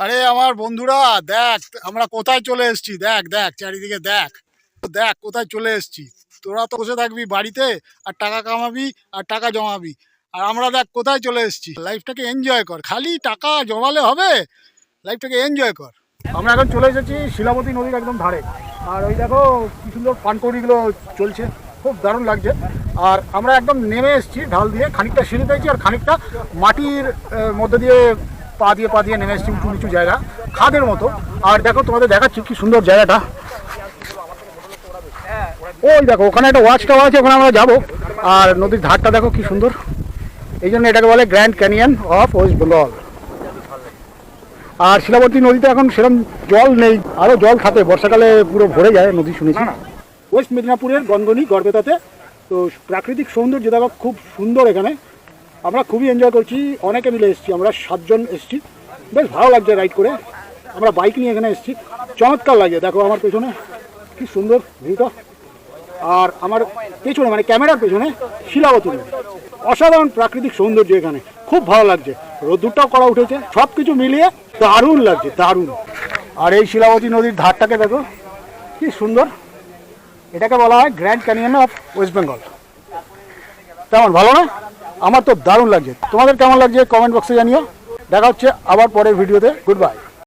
আরে আমার বন্ধুরা দেখ আমরা কোথায় চলে এসেছি। দেখ দেখ চারিদিকে দেখ, দেখ কোথায় চলে এসেছি। তোরা তো বসে থাকবি বাড়িতে আর টাকা কামাবি আর টাকা জমাবি, আর আমরা দেখ কোথায় চলে এসেছি। লাইফটাকে এনজয় কর, খালি টাকা জমালে হবে, লাইফটাকে এনজয় কর। আমরা এখন চলে এসেছি শিলাবতী নদীর একদম ধারে, আর ওই দেখো কি সুন্দর পানকৌড়িগুলো চলছে, খুব দারুণ লাগছে। আর আমরা একদম নেমে এসেছি ঢাল দিয়ে, খানিকটা সিঁড়ি পেয়েছি আর খানিকটা মাটির মধ্যে দিয়ে পা দিয়ে নেমে এসেছি, উঁচু নিচু জায়গা, খাদের মতো। আর দেখো তোমাদের দেখাচ্ছি কি সুন্দর জায়গাটা। ওই দেখো ওখানে একটা ওয়াচ টাওয়ার আছে, ওখানে আমরা যাবো। আর নদীর ধারটা দেখো কি সুন্দর, এই জন্য এটাকে বলে Grand Canyon of West Bengal. আর শিলাবতী নদীতে এখন সেরকম জল নেই, আরও জল থাকে, বর্ষাকালে পুরো ভরে যায় নদী শুনেছি। ওয়েস্ট মেদিনীপুরের গনগনি গড়বেতাতে তো প্রাকৃতিক সৌন্দর্য দেখো খুব সুন্দর। এখানে আমরা খুবই এনজয় করছি, অনেকে মিলে এসেছি, আমরা 7 জন এসেছি, বেশ ভালো লাগছে রাইড করে। আমরা বাইক নিয়ে এখানে এসেছি, চমৎকার লাগে। দেখো আমার পেছনে কি সুন্দর ভিউটা, আর আমার পেছনে মানে ক্যামেরার পেছনে শিলাবতী নদী, অসাধারণ প্রাকৃতিক সৌন্দর্য এখানে, খুব ভালো লাগছে। রোদ্দুরটাও করা উঠেছে, সব কিছু মিলিয়ে দারুণ লাগছে, দারুণ। আর এই শিলাবতী নদীর ধারটাকে দেখো কি সুন্দর, এটাকে বলা হয় grand Canyon of West Bengal. কেমন, ভালো না? আমার তো দারুণ লাগছে। তোমাদের কেমন লাগছে কমেন্ট বক্সে জানিও। দেখা হচ্ছে আবার পরের ভিডিওতে। Good bye.